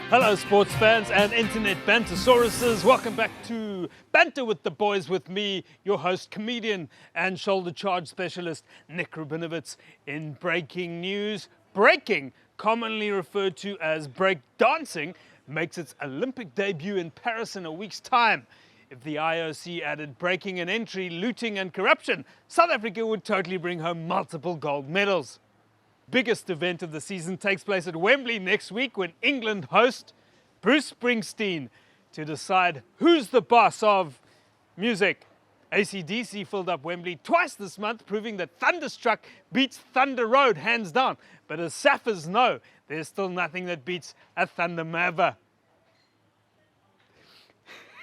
Hello sports fans and internet bantersauruses. Welcome back to Banter with the Boys with me, your host, comedian and shoulder charge specialist Nik Rabinowitz. In breaking news, breaking, commonly referred to as break dancing, makes its Olympic debut in Paris in a week's time. If the IOC added breaking an entry, looting and corruption, South Africa would totally bring home multiple gold medals. Biggest event of the season takes place at Wembley next week when England host Bruce Springsteen to decide who's the boss of music. AC/DC filled up Wembley twice this month, proving that Thunderstruck beats Thunder Road hands down. But as Saffers know, there's still nothing that beats a Thunder Mava.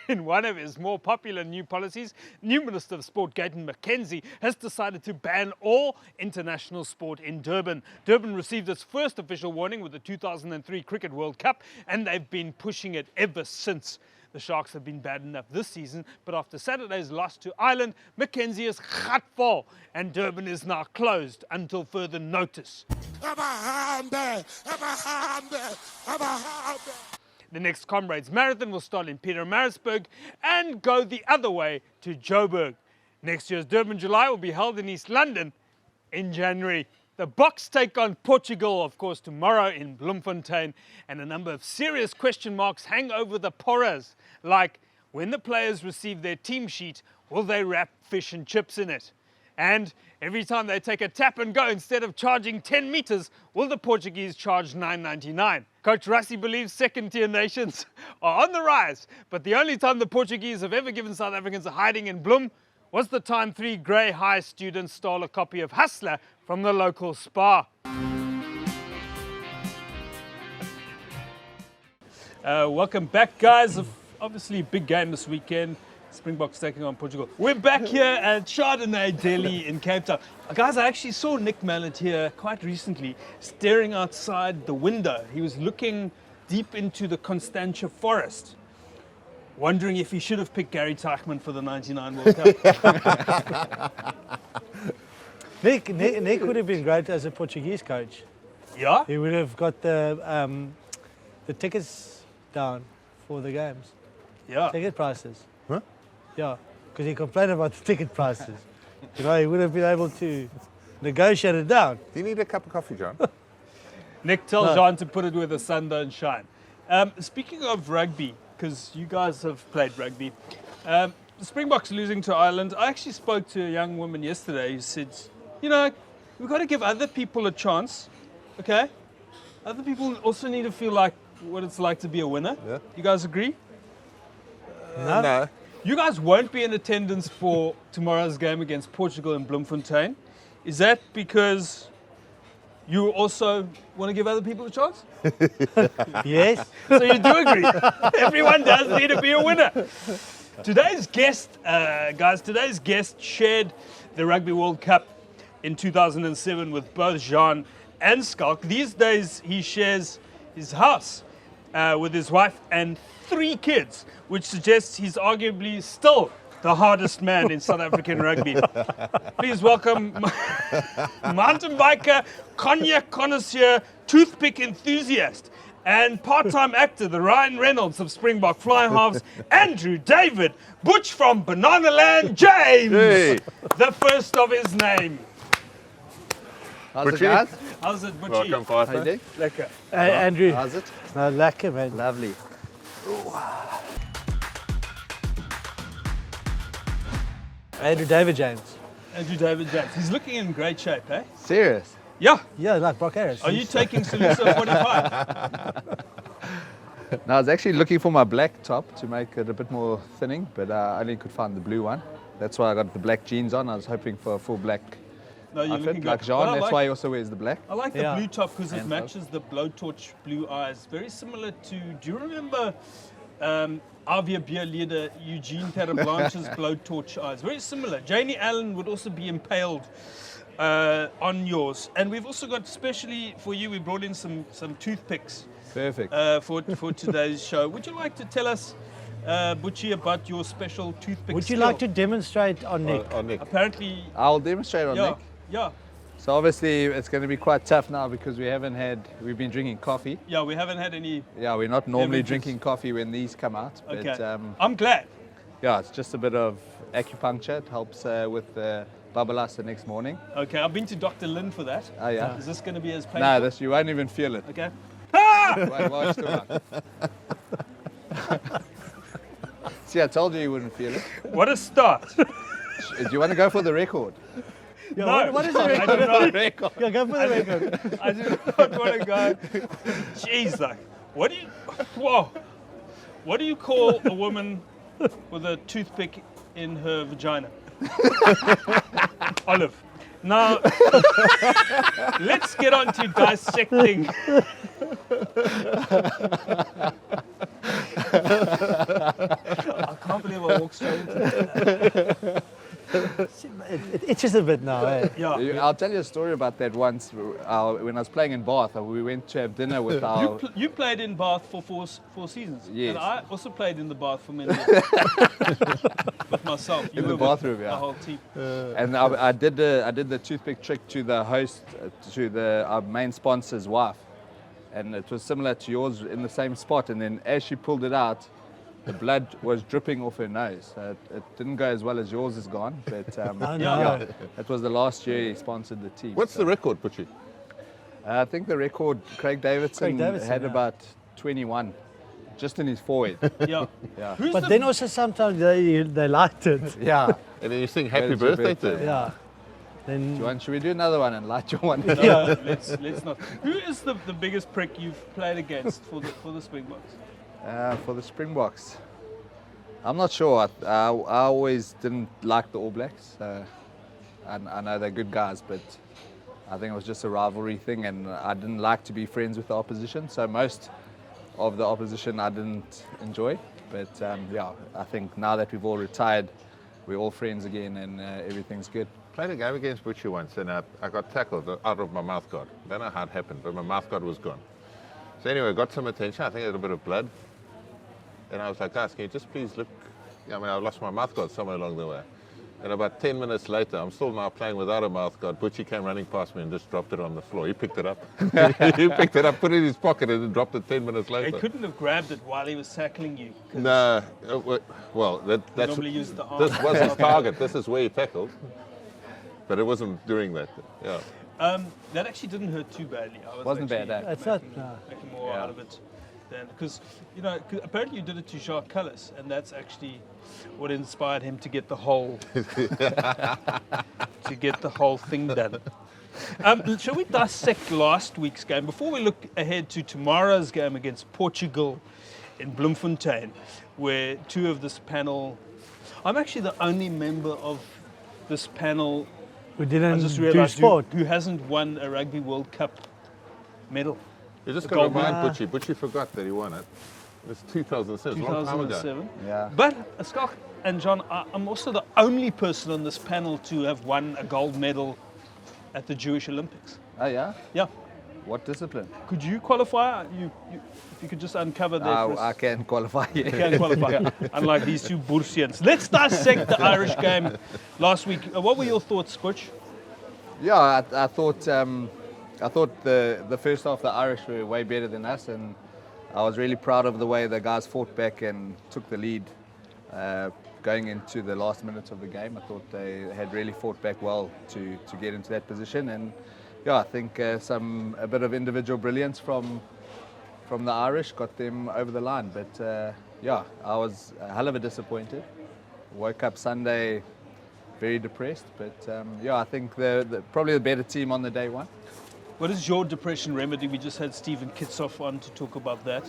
In one of his more popular new policies, new Minister of Sport Gayton McKenzie has decided to ban all international sport in Durban. Durban received its first official warning with the 2003 Cricket World Cup, and they've been pushing it ever since. The Sharks have been bad enough this season, but after Saturday's loss to Ireland, McKenzie is gatful, and Durban is now closed until further notice. The next Comrades Marathon will start in Maritzburg and go the other way to Joburg. Next year's Durban July will be held in East London in January. The Boks take on Portugal, of course, tomorrow in Bloemfontein, and a number of serious question marks hang over the porras, like when the players receive their team sheet, will they wrap fish and chips in it? And every time they take a tap and go, instead of charging 10 meters, will the Portuguese charge $9.99? Coach Rassi believes second-tier nations are on the rise, but the only time the Portuguese have ever given South Africans a hiding in Bloem was the time 3 Grey High students stole a copy of Hustler from the local spa. Welcome back, guys. Obviously, a big game this weekend. Springbok's taking on Portugal. We're back here at Chardonnay Deli in Cape Town. Guys, I actually saw Nick Mallet here quite recently staring outside the window. He was looking deep into the Constantia forest, wondering if he should have picked Gary Teichmann for the '99 World Cup. Nick would have been great as a Portuguese coach. Yeah? He would have got the tickets down for the games. Yeah. Ticket prices. Huh? Yeah, because he complained about the ticket prices. You know, he would have been able to negotiate it down. Do you need a cup of coffee, John? Nick, tell John to put it where the sun don't shine. Speaking of rugby, because you guys have played rugby, the Springboks losing to Ireland. I actually spoke to a young woman yesterday who said, you know, we've got to give other people a chance, okay? Other people also need to feel like what it's like to be a winner. Yeah. You guys agree? No. You guys won't be in attendance for tomorrow's game against Portugal in Bloemfontein. Is that because you also want to give other people a chance? Yes. So you do agree. Everyone does need to be a winner. Today's guest shared the Rugby World Cup in 2007 with both Jean and Schalk. These days he shares his house with his wife and 3 kids, which suggests he's arguably still the hardest man in South African rugby. Please welcome mountain biker, cognac connoisseur, toothpick enthusiast, and part-time actor, the Ryan Reynolds of Springbok Fly Halves, Andrew David, Butch from Bananaland James, Hey. the first of his name. How's it, Butchie? guys? How's it, Butchie? Welcome, How you partner. doing? Lekker. Andrew. How's it? No, lekker, man. Lovely. Andrew David James. Andrew David James. He's looking in great shape, eh? Serious? Yeah. Yeah, like Brock Harris. Are you taking Solusa 45? No, I was actually looking for my black top to make it a bit more thinning, but I only could find the blue one. That's why I got the black jeans on. I was hoping for a full black No, you're looking outfit, good. like Jean. What I That's like- why he also wears the black. I like the Yeah. blue top because it And matches the blowtorch blue eyes. Very similar to, do you remember Avia beer leader Eugene Terreblanche's blowtorch eyes? Very similar. Janie Allen would also be impaled on yours. And we've also got, specially for you, we brought in some toothpicks Perfect. for today's show. Would you like to tell us, Butchie, about your special toothpick Would you skill? like to demonstrate on Nick? On Nick. Apparently, I'll demonstrate on yeah, Nick. yeah. So obviously it's going to be quite tough now because we've been drinking coffee. Yeah, we haven't had any. Yeah, we're not normally Beverages. drinking coffee when these come out. But Okay. I'm glad. yeah, it's just a bit of acupuncture. It helps with the babalas the next morning. Okay, I've been to Dr. Lin for that. Oh yeah. Is this going to be as painful? No, you won't even feel it. Okay. Watch the one. See, I told you you wouldn't feel it. What a start. Do you want to go for the record? Yeah, No, what is the I record? do not. Record. Yeah, go for the record. I do not want to go. Jeez, like, what do you? Whoa, what do you call a woman with a toothpick in her vagina? Olive. Now, let's get on to dissecting. I can't believe I walked straight into that. It itches a bit now, eh? Yeah. I'll tell you a story about that once. When I was playing in Bath, we went to have dinner with our... You played in Bath for four seasons. Yes. And I also played in the Bath for many years. With myself. You In the were with bathroom, yeah. The whole team. And I did the toothpick trick to the host, our main sponsor's wife. And it was similar to yours in the same spot. And then as she pulled it out, the blood was dripping off her nose. It didn't go as well as yours has gone. But Oh, no. yeah, it was the last year he sponsored the team. What's the record, Butchie? I think the record, Craig Davidson had yeah. about 21, just in his forehead. Yeah. Yeah. Who's But the, then also sometimes they liked it. Yeah. And then you sing happy When's your birthday to birthday? him. Yeah. Then Should we do another one and light your one? No, let's not. Who is the biggest prick you've played against for the Springboks? For the Springboks, I'm not sure. I always didn't like the All Blacks. I know they're good guys, but I think it was just a rivalry thing, and I didn't like to be friends with the opposition. So most of the opposition I didn't enjoy. But yeah, I think now that we've all retired, we're all friends again, and everything's good. Played a game against Butchie once, and I got tackled out of my mouth guard. Don't know how it happened, but my mouth guard was gone. So anyway, got some attention. I think a little bit of blood. And I was like, guys, can you just please look? I mean, I lost my mouth guard somewhere along the way. And about 10 minutes later, I'm still now playing without a mouth guard. Butchie came running past me and just dropped it on the floor. He picked it up. He picked it up, put it in his pocket, and then dropped it 10 minutes He later. couldn't have grabbed it while he was tackling you. 'Cause No, well, that's normally use the arm. this was his target. This is where he tackled. But it wasn't doing that. Yeah. That actually didn't hurt too badly. I was Wasn't bad, actually eh? it's not. No. making more Yeah. out of it than because apparently you did it to Jacques Callis, and that's actually what inspired him to get the whole thing done. Shall we dissect last week's game before we look ahead to tomorrow's game against Portugal in Bloemfontein, where two of this panel? I'm actually the only member of this panel. We I didn't just do realised sport. who hasn't won a Rugby World Cup medal. You just The got to gold remind medal. Butchie. Butchie forgot that he won it. It's 2007, a long time ago. 2007. Yeah. But Schalk and John, I'm also the only person on this panel to have won a gold medal at the Jewish Olympics. Oh yeah. Yeah. What discipline? Could you qualify? If you could just uncover that for us. I can qualify. You can qualify, unlike these two Bursians. Let's dissect the Irish game last week. What were your thoughts, Butch? Yeah, I thought the first half the Irish were way better than us, and I was really proud of the way the guys fought back and took the lead going into the last minutes of the game. I thought they had really fought back well to get into that position, and yeah, I think a bit of individual brilliance from the Irish got them over the line. But yeah, I was a hell of a disappointed. Woke up Sunday very depressed, but yeah, I think probably the better team on the day one. What is your depression remedy? We just had Stephen Kitsoff on to talk about that.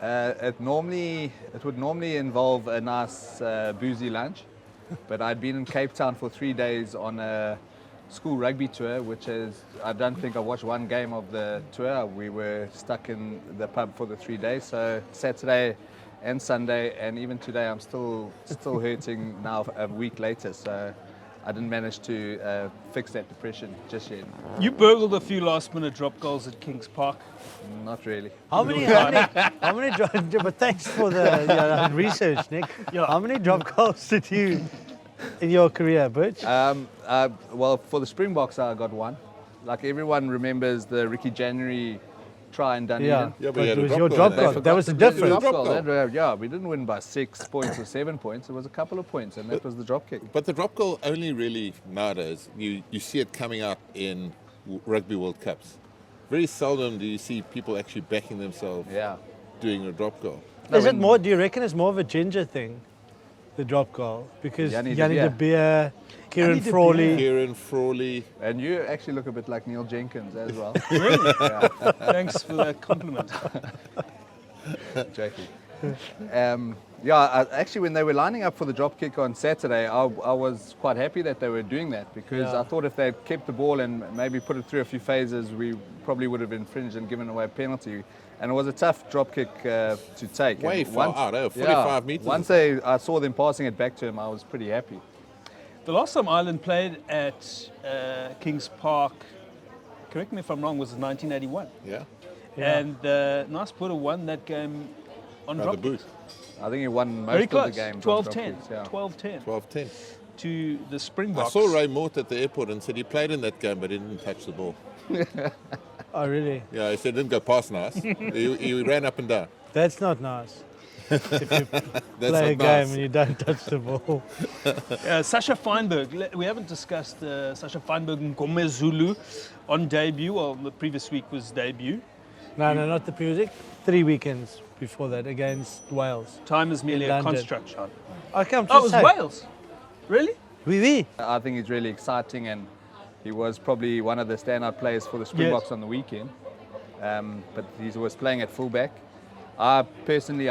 It would normally involve a nice boozy lunch, but I'd been in Cape Town for 3 days on a school rugby tour, which is, I don't think I watched one game of the tour. We were stuck in the pub for the 3 days, so Saturday and Sunday, and even today I'm still hurting now a week later, so I didn't manage to fix that depression just yet. You burgled a few last-minute drop goals at Kings Park. Not really. How many but thanks for the research, Nick. Yeah. How many drop goals did you in your career, Butch? Well, for the Springboks, I got one. Like everyone remembers the Ricky January try in Dunedin. Yeah, but but you had it a was drop your goal drop in there. goal. That was the Drop difference. Drop goal. That, yeah, we didn't win by 6 points or 7 points. It was a couple of points, and that was the drop kick. But the drop goal only really nowadays, you see it coming out in Rugby World Cups. Very seldom do you see people actually backing themselves Yeah. doing a drop goal. Is it more? Do you reckon it's more of a ginger thing, the drop goal? Because Yanni Yanni de de Beer, Kieran Yanni de Frawley. Kieran Frawley. And you actually look a bit like Neil Jenkins as well. Really? Thanks for that compliment. Joking. Actually, when they were lining up for the drop kick on Saturday, I was quite happy that they were doing that because Yeah. I thought if they'd kept the ball and maybe put it through a few phases, we probably would have infringed and given away a penalty. And it was a tough drop kick to take. Way And far out, 45 metres. Once I saw them passing it back to him, I was pretty happy. The last time Ireland played at Kings Park, correct me if I'm wrong, was 1981. Yeah, And Nice Porter won that game on by drop the boot. I think he won most Very of close. the games. on 12-10. drop kicks, yeah. 12-10 12-10. to the I Springboks. saw Ray Mort at the airport and said he played in that game but he didn't touch the ball. Oh, really? Yeah, he said it didn't go past nice. he ran up and down. That's not nice. If you That's play a not game nice. and you don't touch the ball. Sasha Feinberg, we haven't discussed Sasha Feinberg and Gomezulu on debut, or the previous week was debut. No, not the previous week. 3 weekends before that against Wales. Time is merely In a London. construct, Sean. Okay, I'm Oh, it was just saying. Wales? Really? Oui. I think he's really exciting, and he was probably one of the standout players for the Springboks Yes. on the weekend. But he was playing at fullback. I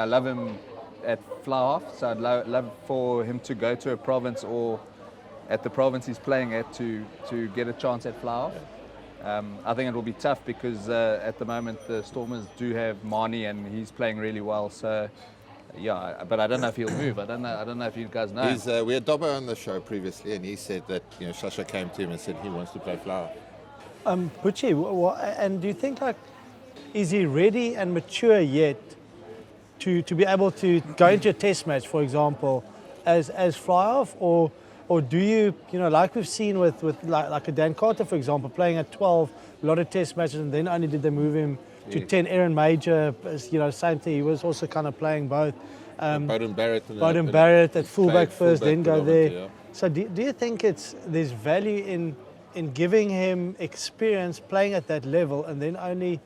love him at fly half, so I'd love for him to go to a province or at the province he's playing at to get a chance at fly half. I think it will be tough because at the moment the Stormers do have Marnie and he's playing really well. So yeah, but I don't know if he'll move. I don't know if you guys know. We had Dobbo on the show previously and he said that Sasha came to him and said he wants to play flower. Butchie, and do you think, like, is he ready and mature yet to be able to go into a test match, for example, as fly-off, or do you, like we've seen with like a Dan Carter, for example, playing at 12, a lot of test matches, and then only did they move him to 10. Aaron Major, same thing, he was also kind of playing both. Bowden Barrett. Bowden Barrett at fullback first, then go there. Yeah. So do you think there's value in giving him experience playing at that level, and then only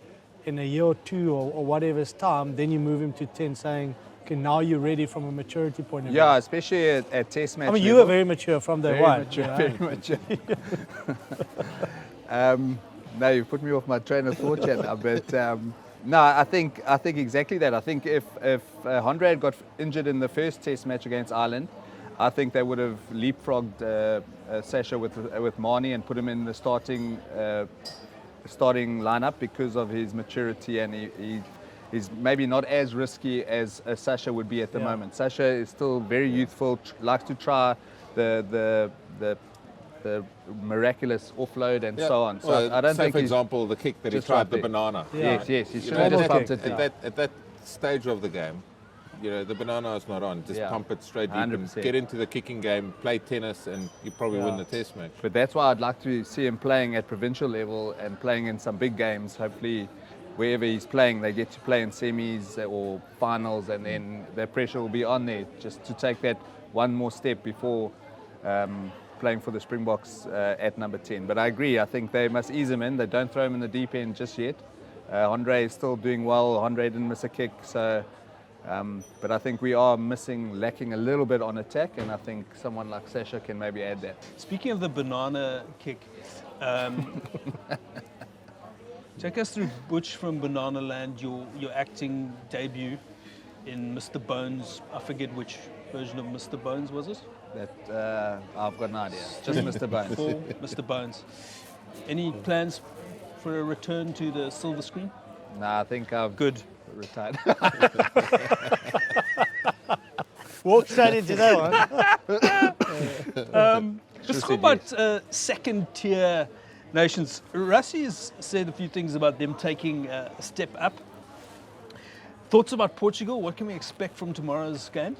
in a year or two or whatever's time, then you move him to 10, saying, okay, now you're ready from a maturity point of view? Yeah, especially at test match. I mean, you level. were very mature from day Very one. mature, you know. very mature. No, you put me off my train of thought, Jan. But no, I think exactly that. I think if Andre had got injured in the first test match against Ireland, I think they would have leapfrogged Sasha with Marnie and put him in the starting lineup because of his maturity, and he's maybe not as risky as Sasha would be at the moment. Sasha is still very youthful, likes to try the miraculous offload and so on. So Well, I don't think for he's example, the kick that he just tried, right the there. banana. Yes, he should You know, have just just pumped kick. it in. At that stage of the game, the banana is not on. Just Yeah. pump it straight deep and 100%. get into the kicking game, play tennis, and you probably win Yeah. the test match. But that's why I'd like to see him playing at provincial level and playing in some big games. Hopefully, wherever he's playing, they get to play in semis or finals, and then the pressure will be on there just to take that one more step before playing for the Springboks at number 10. But I agree, I think they must ease him in. They don't throw him in the deep end just yet. Andre is still doing well. Andre didn't miss a kick, so... but I think we are lacking a little bit on attack, and I think someone like Sasha can maybe add that. Speaking of the banana kick, take us through Butch from Banana Land, your acting debut in Mr. Bones. I forget which version of Mr. Bones was it? That I've got no idea. Just Mr. Bones. For Mr. Bones. Any plans for a return to the silver screen? Nah, I think I've Good. retired. Walk straight into that one. Let's talk about second-tier nations. Rassi has said a few things about them taking a step up. Thoughts about Portugal? What can we expect from tomorrow's game?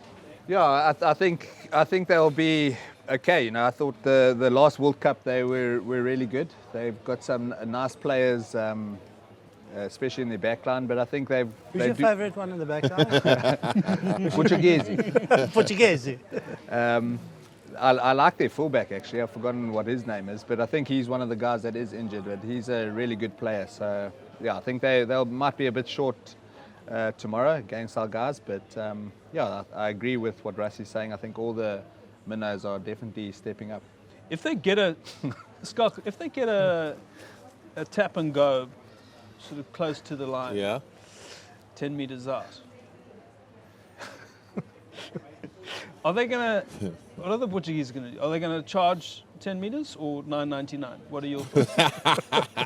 Yeah, I think they'll be okay. I thought the last World Cup they were really good. They've got some nice players, especially in the backline. But I think Who's your favourite one in the back line? Portuguese. Portuguese. I like their fullback actually. I've forgotten what his name is, but I think he's one of the guys that is injured. But he's a really good player. So yeah, I think they might be a bit short tomorrow against our guys. But yeah, I agree with what Rassi's saying. I think all the minnows are definitely stepping up. If they get a Schalk, if they get a tap and go, sort of close to the line, Yeah. 10 meters out. Are they gonna? What are the Portuguese gonna do? Are they gonna charge 10 meters or 9.99? What are your thoughts?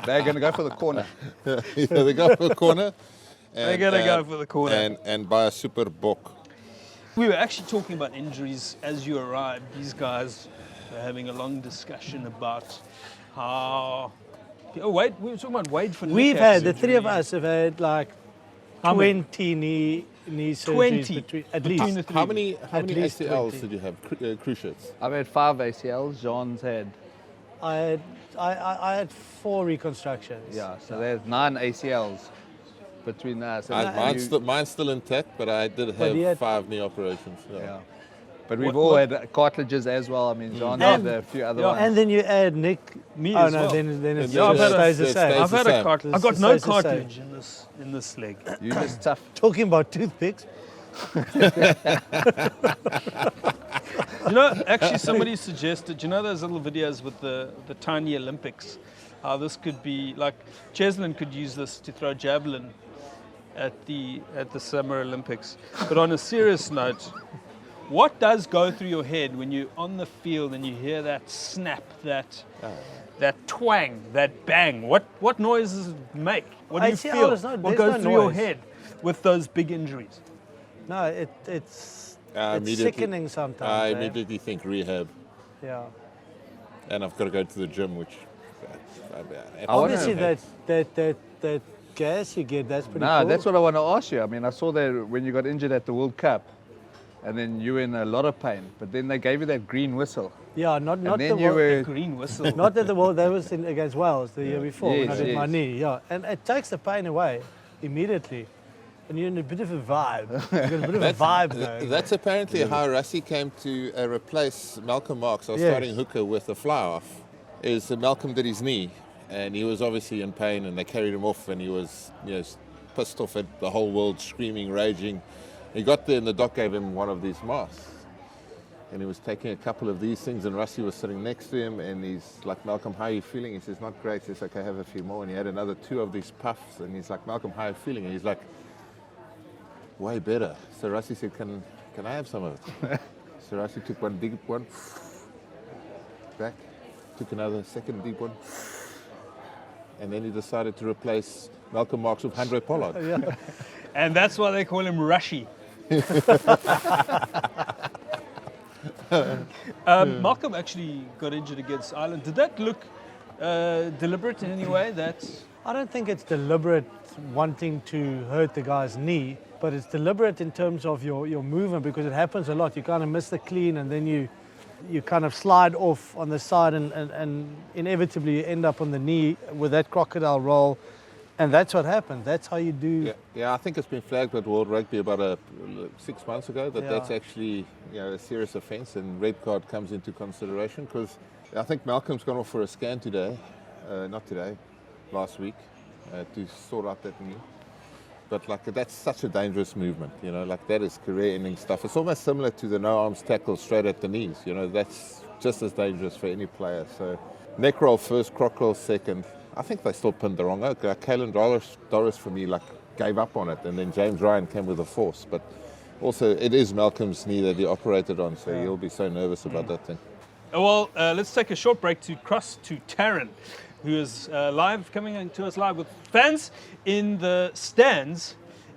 They're going to go for the corner. Yeah, they go for a corner. They're gonna go for the corner. And buy a SuperSport. We were actually talking about injuries as you arrived. These guys were having a long discussion about how. Oh, Wade, we were talking about Wade for We've kneecaps had, the three of injury. us have had like How many? 20 knee surgeries 20 between, at between least. the three. How many At least ACLs 20. did you have? Cruciates. I've had 5 ACLs. John's had, I had 4 reconstructions. yeah, so there's 9 ACLs between us. Mine's still intact, but I did But he have had- 5 knee operations. Yeah. But we've all had cartilages as well. I mean, John And- had a few other yeah, ones. And then you add Nick. Me oh as no, well. then it Yeah, I've had stays the it same. stays I've had the a same. cartilage. This I've got is no the same. cartilage in this leg. You're just tough. Talking about toothpicks. Actually, somebody suggested. Those little videos with the tiny Olympics? How this could be like Cheslin could use this to throw javelin at the Summer Olympics. But on a serious note, what does go through your head when you're on the field and you hear that snap, that twang, that bang? What noise does it make? What do you ACL feel? is not- What there's goes no through your noise. head with those big injuries? No, it's Immediately- sickening sometimes. I eh? immediately think rehab, Yeah. and I've got to go to the gym, which. I wonder Obviously, if- that gas you get, that's pretty No, cool. that's what I want to ask you. I mean, I saw that when you got injured at the World Cup, and then you were in a lot of pain, but then they gave you that green whistle. Yeah, not And the then you wo- were... Green whistle. not at the world. That was against Wales the year before when I Yes, did my yes. knee. Yeah, and it takes the pain away immediately, and you're in a bit of a vibe. You've got a bit of a vibe going. That's apparently how Rassie came to replace Malcolm Marx, our Yes. starting hooker, with a fly-off. Is Malcolm did his knee, and he was obviously in pain, and they carried him off, and he was pissed off at the whole world, screaming, raging. He got there, and the doc gave him one of these masks, and he was taking a couple of these things, and Rassie was sitting next to him, and he's like, "Malcolm, how are you feeling?" He says, "Not great." He says, "Okay, have a few more," and he had another 2 of these puffs, and he's like, "Malcolm, how are you feeling?" And he's like, "Way better." So Rassie said, "Can I have some of it?" So Rassie took one deep one, back, took another second deep one, and then he decided to replace Malcolm Marx with Andre Pollard. And that's why they call him Rushy. Malcolm actually got injured against Ireland. Did that look deliberate in any way? I don't think it's deliberate wanting to hurt the guy's knee, but it's deliberate in terms of your movement because it happens a lot. You kind of miss the clean and then you kind of slide off on the side and inevitably you end up on the knee with that crocodile roll. And that's what happens. That's how you do. Yeah, I think it's been flagged at World Rugby about 6 months ago that Yeah. that's actually a serious offence, and red card comes into consideration because I think Malcolm's gone off for a scan today, not today, last week, to sort out that knee. But that's such a dangerous movement, like that is career-ending stuff. It's almost similar to the no-arms tackle straight at the knees. That's just as dangerous for any player. So neck roll first, croc roll second. I think they still pinned the wrong oak. Kalen Doris for me gave up on it, and then James Ryan came with a force. But also it is Malcolm's knee that he operated on, so he'll be so nervous about that thing. Well, let's take a short break to cross to Taryn, who is coming to us live with fans in the stands.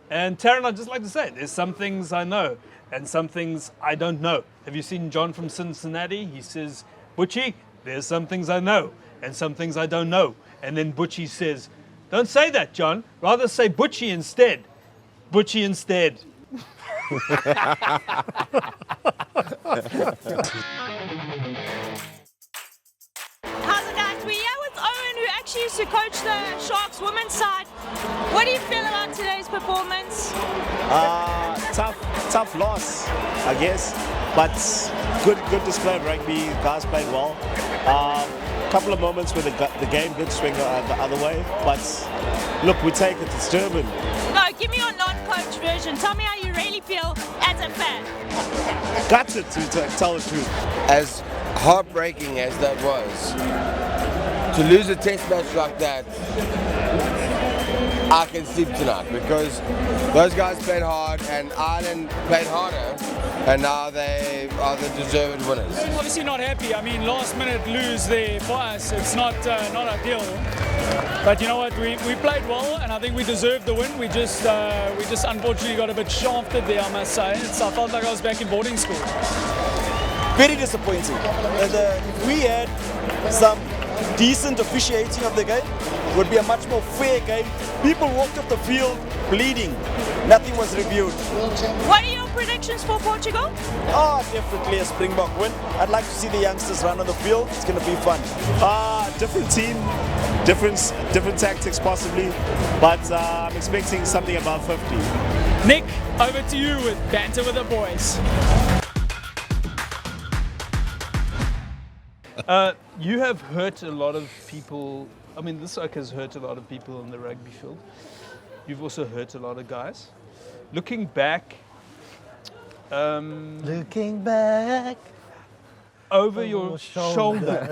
And Taryn, I'd just like to say, there's some things I know and some things I don't know. Have you seen John from Cincinnati? He says, "Butchie, there's some things I know and some things I don't know." And then Butchie says, "Don't say that, John. Rather say Butchie instead. Butchie instead." actually used to coach the Sharks women's side. What do you feel about today's performance? Tough loss, I guess, but good display of rugby. Guys played well. Couple of moments where the game did swing the other way, but look, we take it. It's Durban. No, give me your non-coach version. Tell me how you really feel as a fan. Gutted to tell the truth. As heartbreaking as that was, to lose a test match like that, I can sleep tonight because those guys played hard and Ireland played harder, and now they are the deserved winners. Obviously not happy. I mean, last minute lose there for us, it's not ideal. But you know what, we played well, and I think we deserved the win. We just unfortunately got a bit shafted there, I must say. I felt like I was back in boarding school. Very disappointing. If we had some decent officiating of the game, it would be a much more fair game. People walked off the field bleeding. Nothing was reviewed. What are your predictions for Portugal? Definitely a Springbok win. I'd like to see the youngsters run on the field. It's going to be fun. Different team, different tactics possibly, but I'm expecting something above 50. Nick, over to you with Banter with the boys. You have hurt a lot of people. I mean, this oak has hurt a lot of people in the rugby field. You've also hurt a lot of guys. Looking back, over your shoulder.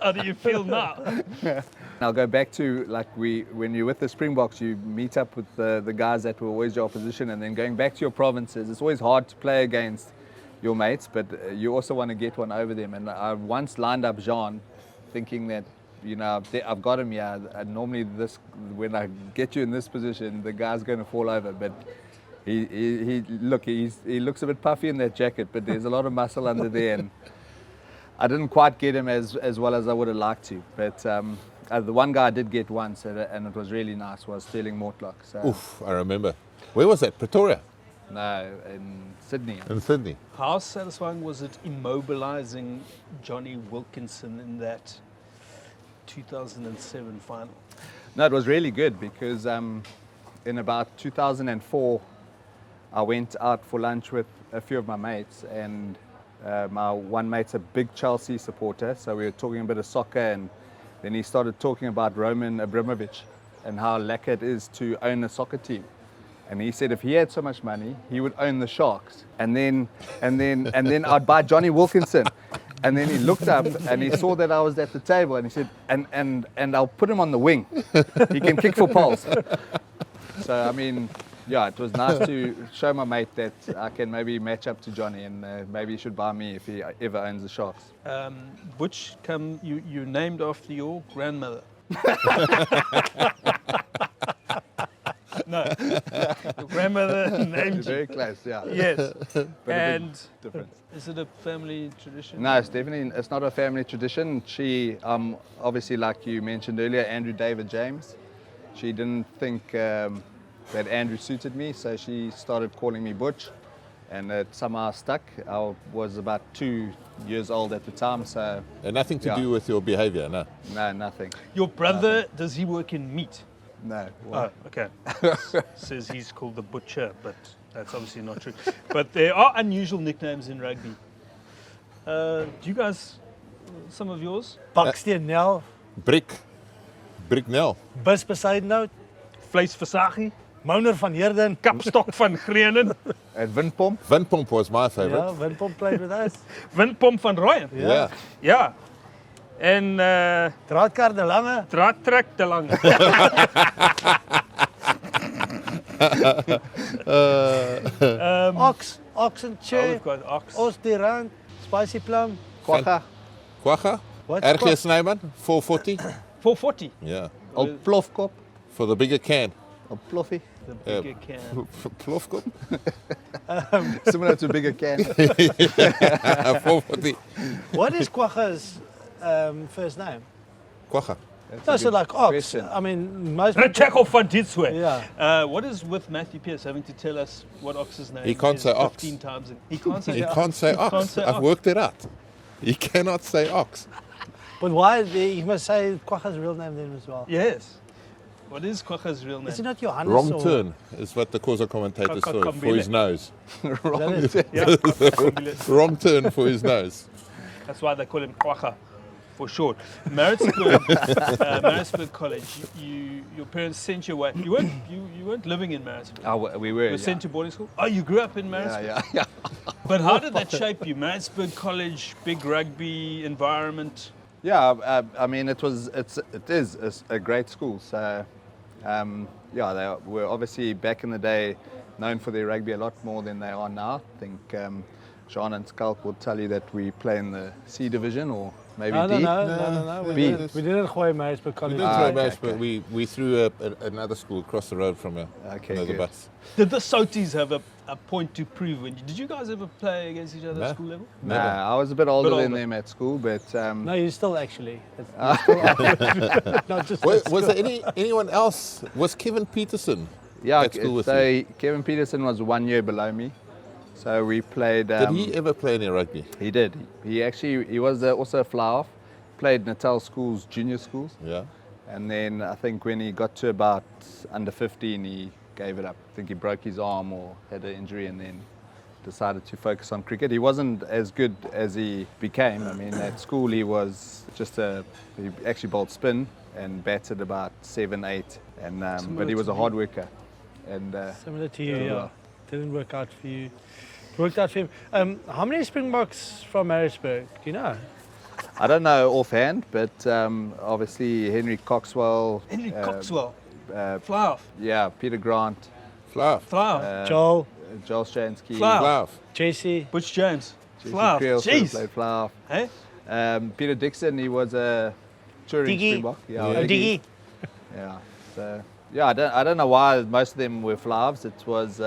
How do you feel now? I'll go back to when you're with the Springboks, you meet up with the guys that were always your opposition, and then going back to your provinces, it's always hard to play against your mates, but you also want to get one over them. And I once lined up Jean, thinking that, you know, I've got him here. And normally when I get you in this position, the guy's going to fall over. But he looks a bit puffy in that jacket, but there's a lot of muscle under there. And I didn't quite get him as well as I would have liked to. But the one guy I did get once, and it was really nice, was Sterling Mortlock. So. Oof, I remember. Where was that? Pretoria? No, in Sydney. In Sydney. How satisfying was it immobilizing Johnny Wilkinson in that 2007 final? No, it was really good because in about 2004, I went out for lunch with a few of my mates, and my one mate's a big Chelsea supporter, so we were talking a bit of soccer, and then he started talking about Roman Abramovich and how lekker it is to own a soccer team. And he said if he had so much money, he would own the Sharks. And then I'd buy Johnny Wilkinson. And then he looked up and he saw that I was at the table, and he said, and I'll put him on the wing. He can kick for poles. So, I mean, yeah, it was nice to show my mate that I can maybe match up to Johnny, and maybe he should buy me if he ever owns the Sharks. Which you named after your grandmother? No, your grandmother named you. Very close, yeah. Yes. But and difference. Is it a family tradition? No, it's not a family tradition. She, obviously, like you mentioned earlier, Andrew David James. She didn't think that Andrew suited me, so she started calling me Butch, and it somehow stuck. I was about 2 years old at the time, so. And nothing to do with your behavior, no? No, nothing. Your brother, does he work in meat? No. Oh, okay. Says he's called the Butcher, but that's obviously not true. But there are unusual nicknames in rugby. Do you guys, some of yours? Baksteen Nel, Brick Nel. Bus Besuidenhout, Vleisversagie, Mouner van Heerden. Kapstok van Grenen, And Windpomp? Windpomp was my favorite. Yeah, Windpomp played with us. Windpomp van Rooyen. Yeah. Ja. En Draadkar de Lange. Draadtrek de Lange. Ox and Oh, Che, we've got Ox. Os de Rand, Spicy Plum. Quagga? Quagga? What's RG Snyman, 440. 440. Yeah. Old Plofkop? For the bigger can. Old Ploffy? The bigger can. Plofkop? Similar to bigger can. 440. What is Quagga's first name? Quagga. No, so like Ox. question. I mean, most Rechekov van Ditswe. Yeah. What is with Matthew Pearce having to tell us what Ox's name is? He can't say Ox. 15 times. He can't say He Ox. can't say He can't ox. say I've ox. worked it out. He cannot say ox. But why? You must say Kwacha's real name then as well. Yes. What is Kwacha's real name? Is it not Johannes? Wrong or- turn is what the Khoza commentator saw for his nose. Wrong turn. Yeah, Kwaka. Wrong turn for his nose. That's why they call him Kwacha for short. Maritzburg College. Your parents sent you away. You weren't living in Maritzburg. Oh, we were. You were sent to boarding school. Oh, you grew up in Maritzburg. Yeah. But how did that shape you? Maritzburg College, big rugby environment. Yeah, I mean, it is a great school. So, they were obviously back in the day known for their rugby a lot more than they are now. I think Jean and Schalk will tell you that we play in the C division or maybe D. No. We B. didn't play Maritzburg College. We didn't throw match, but we threw another school across the road from the good. bus. Did the Soties have a point to prove? Did you guys ever play against each other at school level? Nah, I was a bit older than them at school, but No, you still actually. You're still not just Was there anyone else? Was Kevin Pietersen at school with you? Kevin Pietersen was 1 year below me. So we played. Did he ever play any rugby? He did. He was also a fly-off. Played Natal schools, junior schools. Yeah. And then I think when he got to about under 15, he gave it up. I think he broke his arm or had an injury and then decided to focus on cricket. He wasn't as good as he became. I mean, at school he was he actually bowled spin and batted about 7, 8. And but he was a hard worker. And similar to you, yeah. Didn't work out for you. Worked out for him. How many Springboks from Maritzburg? Do you know? I don't know offhand, but obviously Henry Coxwell. Fly-off. Yeah, Peter Grant. Fluff. Fly-off. Joel Stransky. Fluff. JC. Butch James. Fly-off. Jeez. Played fly-off. Hey? Peter Dixon, he was a touring Diggy. Springbok. Yeah, Diggy. Yeah. So I don't know why most of them were fly-offs. It was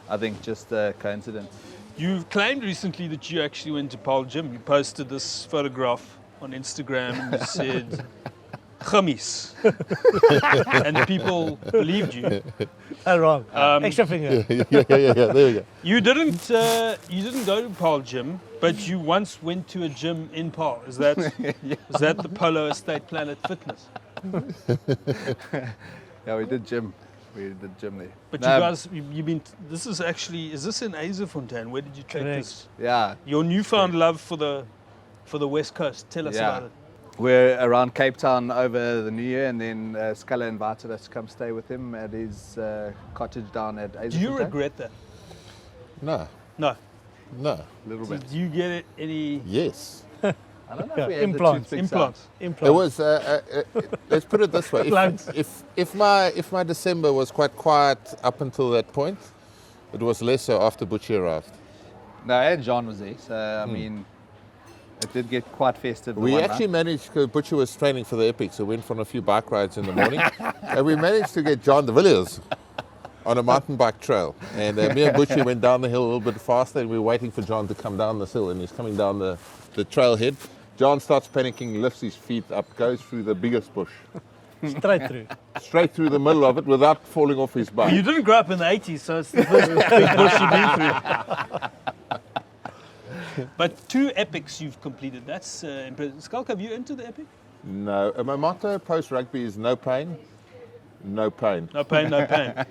I think just a coincidence. You've claimed recently that you actually went to Paul Gym. You posted this photograph on Instagram and you said, Chamis. And people believed you. Wrong. Extra finger. yeah. There we go. You didn't go to Paul Gym, but you once went to a gym in Paul. Is that the Polo Estate Planet Fitness? Yeah, we did gym. We did gym there. But you guys, you've been. Is this in Azefontein? Where did you take this? Yeah. Your newfound love for the West Coast. Tell us about it. We're around Cape Town over the New Year, and then Sculler invited us to come stay with him at his cottage down at Azefontein. Do you regret that? No. No. A little bit. Did you get any? Yes. I don't know if we had Implants. the toothpicks It was. Let's put it this way: if my December was quite quiet up until that point, it was less so after Butchie arrived. out. No, and John was there, so I mean, it did get quite festive. We actually managed, because Butchie was training for the Epic, so we went on a few bike rides in the morning, and we managed to get John the Villiers on a mountain bike trail. And me and Butchie went down the hill a little bit faster, and we were waiting for John to come down this hill, and he's coming down the trailhead. John starts panicking, lifts his feet up, goes through the biggest bush. Straight through the middle of it without falling off his bike. You didn't grow up in the 80s, so it's the first big bush you've been through. But 2 epics you've completed. That's impressive. Schalk, have you entered the epic? No. My motto post-rugby is no pain, no pain. No pain, no pain.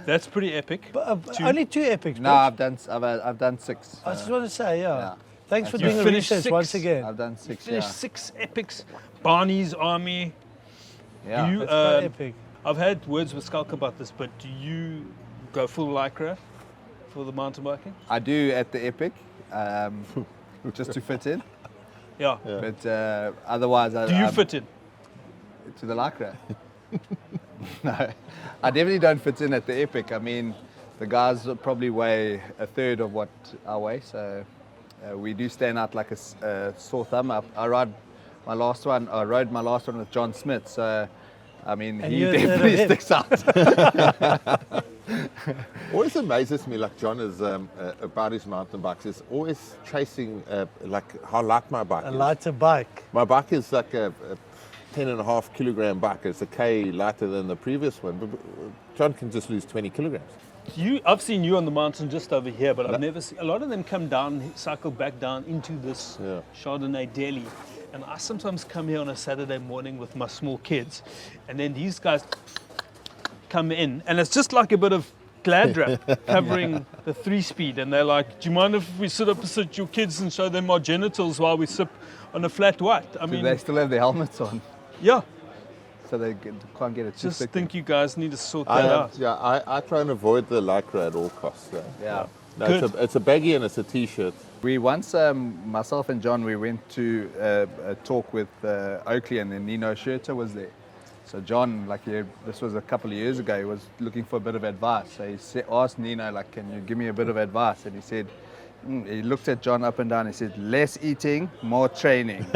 That's pretty epic. But, only 2 epics. No, I've done 6. I just want to say, yeah. Thanks for You doing the finished research 6. once again. I've done 6. Finished 6 epics. Barney's Army. Yeah. You, That's quite epic. I've had words with Schalk about this, but do you go full lycra for the mountain biking? I do at the Epic, just to fit in. Yeah. But otherwise, Do you fit in? to the lycra? No, I definitely don't fit in at the Epic. I mean, the guys probably weigh a third of what I weigh, so we do stand out like a sore thumb. I rode my last one with John Smit, so I mean, And he you're a third definitely of him. sticks out. Always amazes me, like John is about his mountain bikes. Is always chasing like how light my bike A is. lighter bike. My bike is like a 10.5 kilogram bike. It's a K lighter than the previous one, but John can just lose 20 kilograms. I've seen you on the mountain just over here, but I've never seen a lot of them come down, cycle back down into this Chardonnay deli. and I sometimes come here on a Saturday morning with my small kids, and then these guys come in, and it's just like a bit of glad wrap covering the 3-speed, and they're like, do you mind if we sit opposite your kids and show them our genitals while we sip on a flat white? I mean, they still have their helmets on, yeah. so they can't get it too Just thick. think you guys need to sort that out. Yeah, I try and avoid the lycra at all costs. Yeah. No, Good. it's a baggy and it's a t-shirt. We once, myself and John, we went to a talk with Oakley, and then Nino Schurter was there. So John, this was a couple of years ago, he was looking for a bit of advice. So he asked Nino, can you give me a bit of advice? And he said, he looked at John up and down, he said, less eating, more training.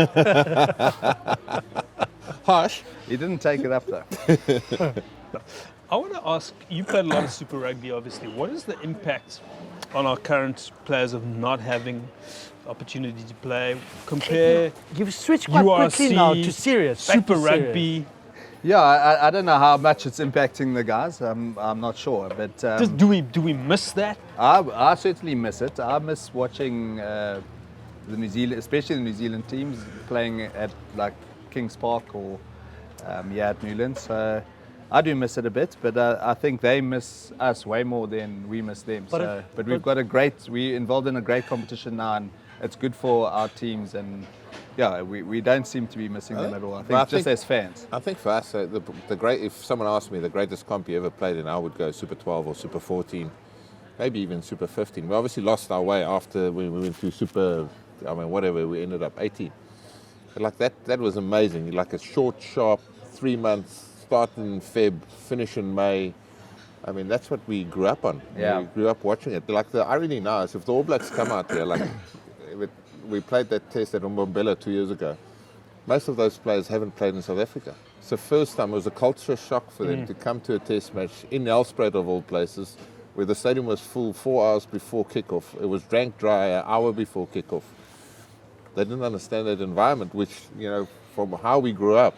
Harsh. He didn't take it up though. I want to ask, you played a lot of Super Rugby, obviously. What is the impact on our current players of not having the opportunity to play? Compare You've switched quite quickly now to serious. back Super to serious. Rugby. Yeah, I don't know how much it's impacting the guys. I'm not sure, but Do we miss that? I certainly miss it. I miss watching the New Zealand, especially the New Zealand teams playing at like Kings Park or at Newlands. So I do miss it a bit, but I think they miss us way more than we miss them. But we've got we're involved in a great competition now, and it's good for our teams. And yeah, we don't seem to be missing them at all. I think as fans. I think for us, if someone asked me the greatest comp you ever played in, I would go Super 12 or Super 14, maybe even Super 15. We obviously lost our way after we went through Super, whatever, we ended up 18. But that was amazing. Like a short, sharp 3 months, start in Feb, finish in May. I mean, that's what we grew up on. Yeah. We grew up watching it. Like the irony now is if the All Blacks come out here, we played that test at Umbombela 2 years ago. Most of those players haven't played in South Africa. It's the first time. It was a culture shock for them to come to a test match in Nelspruit of all places, where the stadium was full 4 hours before kickoff. It was drank dry an hour before kickoff. They didn't understand that environment, which, from how we grew up,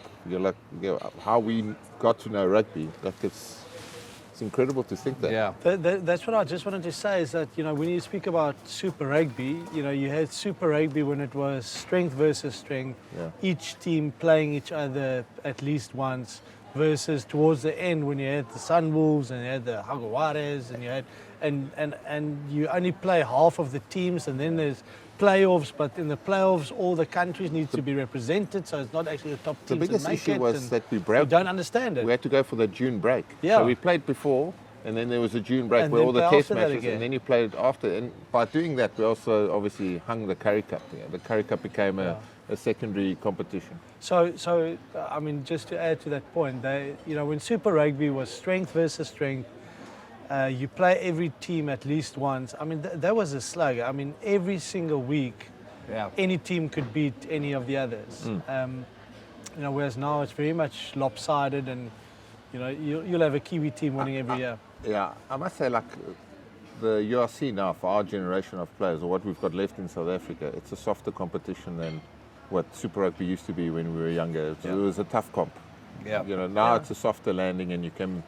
how we got to know rugby. It's incredible to think that. Yeah. That's what I just wanted to say is that, when you speak about Super Rugby, you had Super Rugby when it was strength versus strength, each team playing each other at least once, versus towards the end when you had the Sunwolves and you had the Jaguares and you had, and you only play half of the teams, and then there's playoffs, but in the playoffs all the countries need to be represented, so it's not actually the top teams. The biggest that make issue it, was that we don't understand it. We had to go for the June break. Yeah. So we played before, and then there was a June break And where then all the play test after that matches, again. and then you played after. And by doing that, we also obviously hung the Curry Cup. The Curry Cup became a secondary competition. So just to add to that point, when Super Rugby was strength versus strength, you play every team at least once. That was a slug. Every single week, any team could beat any of the others. Whereas now it's very much lopsided, and you'll have a Kiwi team winning every year. Yeah, I must say, the URC now for our generation of players, or what we've got left in South Africa, it's a softer competition than what Super Rugby used to be when we were younger. It was a tough comp. Yeah. Now it's a softer landing, and you can,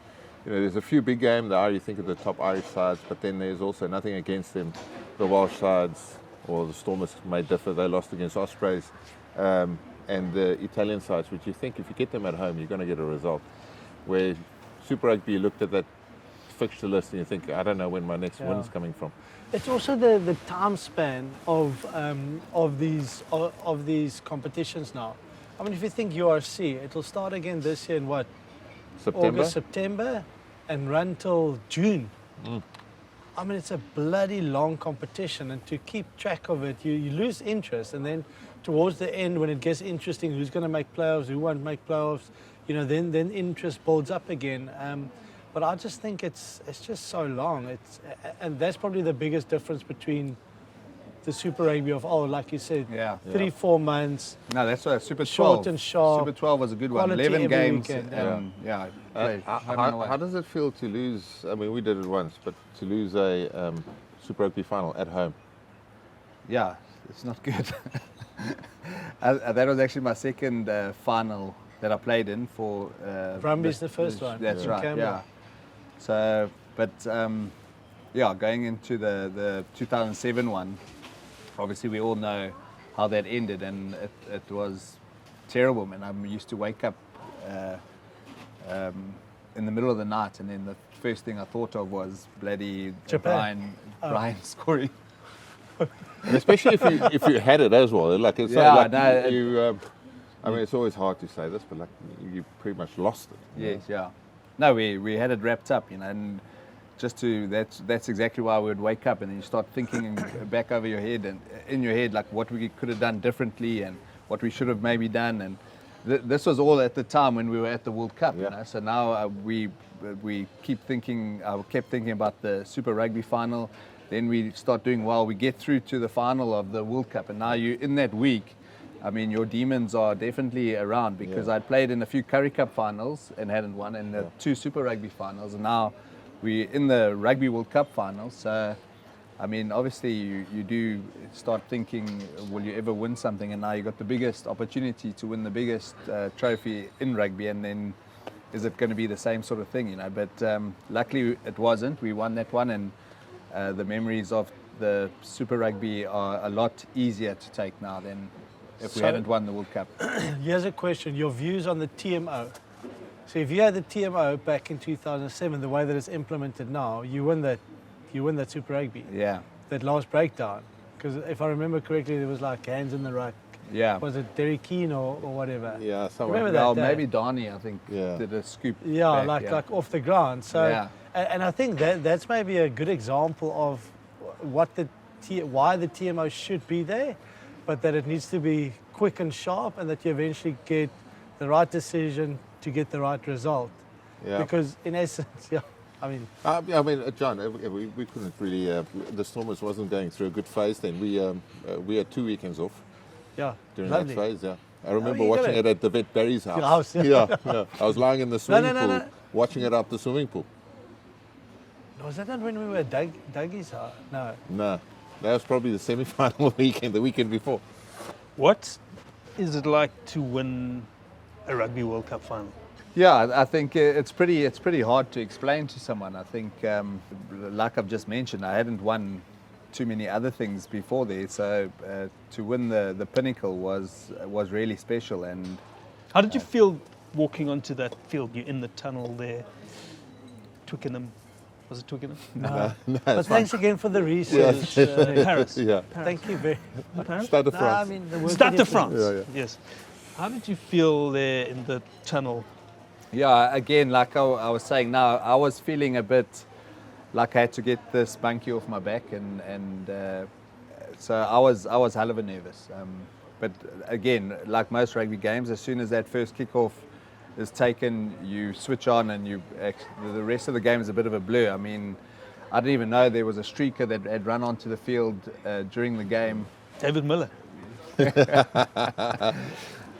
there's a few big games. You think of the top Irish sides, but then there's also nothing against them. The Welsh sides, or the Stormers may differ. They lost against Ospreys, and the Italian sides, which you think if you get them at home, you're going to get a result. Where Super Rugby, you looked at that fixture list and you think, I don't know when my next win's coming from. It's also the time span of these competitions now. If you think URC, it'll start again this year in what? September? August, September, and run till June. It's a bloody long competition, and to keep track of it, you lose interest, and then towards the end, when it gets interesting, who's going to make playoffs, who won't make playoffs, then interest builds up again. But I just think it's just so long. And that's probably the biggest difference between the Super Rugby of like you said, 3-4 months. No, that's what Super 12. Short and sharp. Super 12 was a good one. Quality 11 every games. weekend, How does it feel to lose? We did it once, but to lose a Super Rugby final at home? Yeah, it's not good. That was actually my second final that I played in for. Brumby's the first one. That's right. Campbell. Yeah. So, but going into the 2007 one, obviously we all know how that ended, and it was terrible, man. I used to wake up in the middle of the night, and then the first thing I thought of was bloody Japan. Brian scoring. And especially if you had it as well. Like it's Yeah, like no, you. I mean, it's always hard to say this, but like you pretty much lost it. Yes, yeah. No, we had it wrapped up, you know, and just to that's exactly why we would wake up, and then you start thinking back over your head and in your head like what we could have done differently and what we should have maybe done, and this was all at the time when we were at the World Cup, you know. So now we keep thinking. I kept thinking about the Super Rugby final. Then we start doing well. We get through to the final of the World Cup, and now you in that week. I mean, your demons are definitely around, because I'd played in a few Currie Cup finals and hadn't won, and the 2 Super Rugby finals, and now we're in the Rugby World Cup finals. So, I mean, obviously you do start thinking, will you ever win something? And now you got the biggest opportunity to win the biggest trophy in rugby, and then is it going to be the same sort of thing, you know? But luckily it wasn't. We won that one, and the memories of the Super Rugby are a lot easier to take now than if we hadn't won the World Cup. Here's a question, your views on the TMO. So if you had the TMO back in 2007, the way that it's implemented now, you win that Super Rugby. Yeah. That last breakdown. Because if I remember correctly, there was like hands in the ruck. Yeah. Was it Derry Keane or whatever? Yeah, somewhere. Remember that Well, day? maybe Donnie, I think, did a scoop. Yeah, back, like off the ground. So, Yeah. and I think that's maybe a good example of what why the TMO should be there, but that it needs to be quick and sharp, and that you eventually get the right decision to get the right result. Yeah. Because in essence, I mean, John, we couldn't really. The Stormers wasn't going through a good phase then. We had 2 weekends off during lovely. that phase. Yeah, I remember you got watching it. it at the vet Barry's house. Your house, yeah. I was lying in the swimming no. pool, watching it up the swimming pool. Was that not when we were at Dougie's house? No. No, that was probably the semi-final weekend, the weekend before. What is it like to win a Rugby World Cup final? Yeah, I think it's pretty hard to explain to someone. I think, like I've just mentioned, I hadn't won too many other things before there, so to win the pinnacle was really special. And How did you feel walking onto that field? You're in the tunnel there, Twickenham. Was it Twickenham? No. But thanks again for the research. Paris. Yeah. Thank you very Paris? Stade de No, France. I mean, the work Stade that de you- France. Yes. How did you feel there in the tunnel? yeah, again, like I was saying now, I was feeling a bit like I had to get this monkey off my back, and so I was hell of a nervous. But again, like most rugby games, as soon as that first kickoff is taken, you switch on, and the rest of the game is a bit of a blur. I mean, I didn't even know there was a streaker that had run onto the field during the game. David Miller.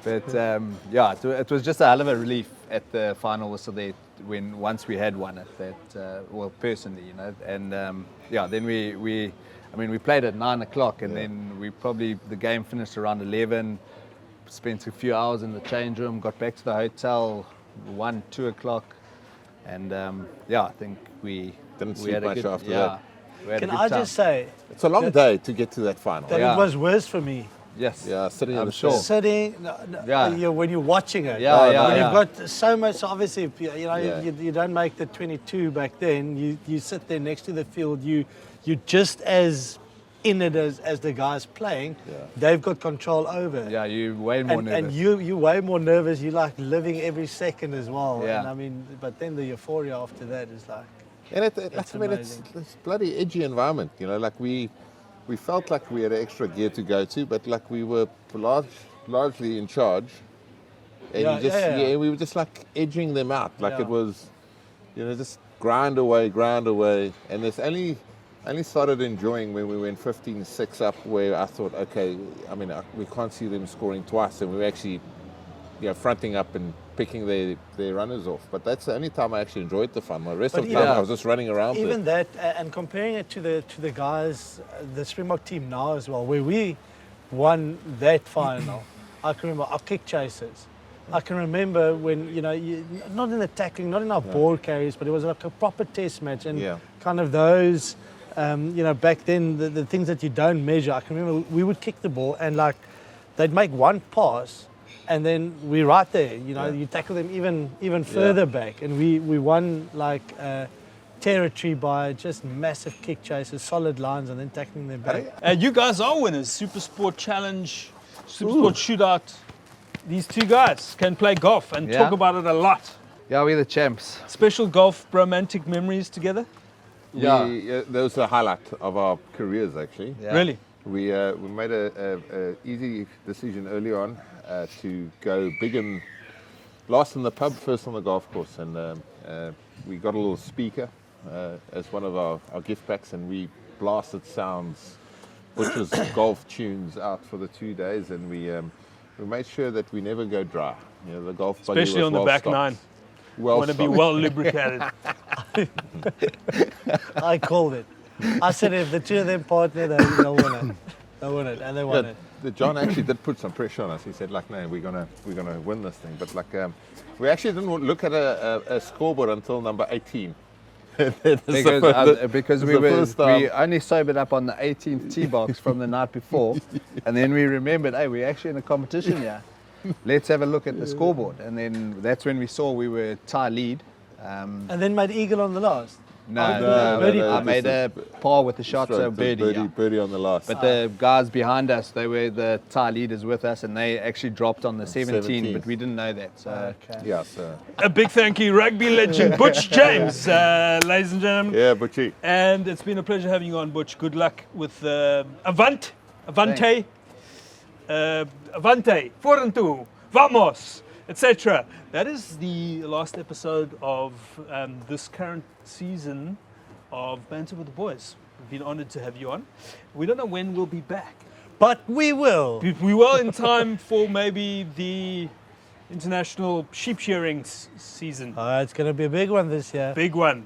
But it was just a hell of a relief at the final whistle there once we had won it. Personally, you know, and then we played at 9 o'clock, and then the game finished around 11. Spent a few hours in the change room, got back to the hotel 1, 2 o'clock, and I think we Didn't we sleep had a much good, after yeah, that. we had a Can good I time. just say It's a long day to get to that final. that Yeah. it was worse for me Yes, Yeah, sitting in I'm the sure. sitting Yeah. when you're watching it. Yeah, yeah, When yeah. you've got so much, obviously, Yeah. you don't make the 22 back then. You sit there next to the field. You're just as in it as the guys playing. Yeah. They've got control over it. Yeah, you're way more And nervous. you're way more nervous. You're like living every second as well. Yeah. And I mean, but then the euphoria after that is like, And It's it's amazing. it's bloody edgy environment, you know. Like we felt like we had extra gear to go to, but like we were largely in charge, and we were just like edging them out. Like Yeah. it was, you know, just grind away, and it's only started enjoying when we went 15-6 up, where I thought, okay, I mean, we can't see them scoring twice, and we were actually, fronting up and picking their runners off. But that's the only time I actually enjoyed the fun. The rest But of the time even- I was just running around there. even that, and comparing it to the guys, the Springbok team now as well, where we won that final. I can remember our kick chasers. I can remember when, not in the tackling, not in our ball carries, but it was like a proper test match, and Yeah. kind of those back then, the things that you don't measure, I can remember we would kick the ball and like they'd make one pass and then we're right there. You tackle them even further back, and we won like territory by just massive kick chases, solid lines, and then tackling them back. You guys are winners. SuperSport Challenge, SuperSport Shootout. These two guys can play golf and talk about it a lot. Yeah, we're the champs. Special golf romantic memories together? That was the highlight of our careers, actually. Yeah. Really? We made a easy decision early on to go big and last in the pub, first on the golf course, and we got a little speaker as one of our gift packs, and we blasted sounds, Butch's golf tunes out for the 2 days, and we made sure that we never go dry. The golf buggy Especially was on the well back stocked. nine. Well Want to be stocked. well lubricated. I called it. I said if the two of them partner, they'll win it. They'll win it, and they won it. John actually did put some pressure on us. He said, like, no, we're gonna win this thing. But like, we actually didn't look at a scoreboard until number 18. Because we only sobered up on the 18th tee box from the night before, and then we remembered, hey, we're actually in a competition here. Let's have a look at the scoreboard, and then that's when we saw we were tie lead. And then made eagle on the last. No, I I made a par with the shot, so birdie. Birdie on the last. But the guys behind us, they were the tie leaders with us, and they actually dropped on the 17, but we didn't know that. So Yeah, so. A big thank you, rugby legend Butch James, ladies and gentlemen. Yeah, Butchie. And it's been a pleasure having you on, Butch. Good luck with Avante, Forentu, Vamos, etc. That is the last episode of this current season of Banter with the Boys. We've been honoured to have you on. We don't know when we'll be back. But we will. We will in time for maybe the international sheep shearing season. It's going to be a big one this year. Big one.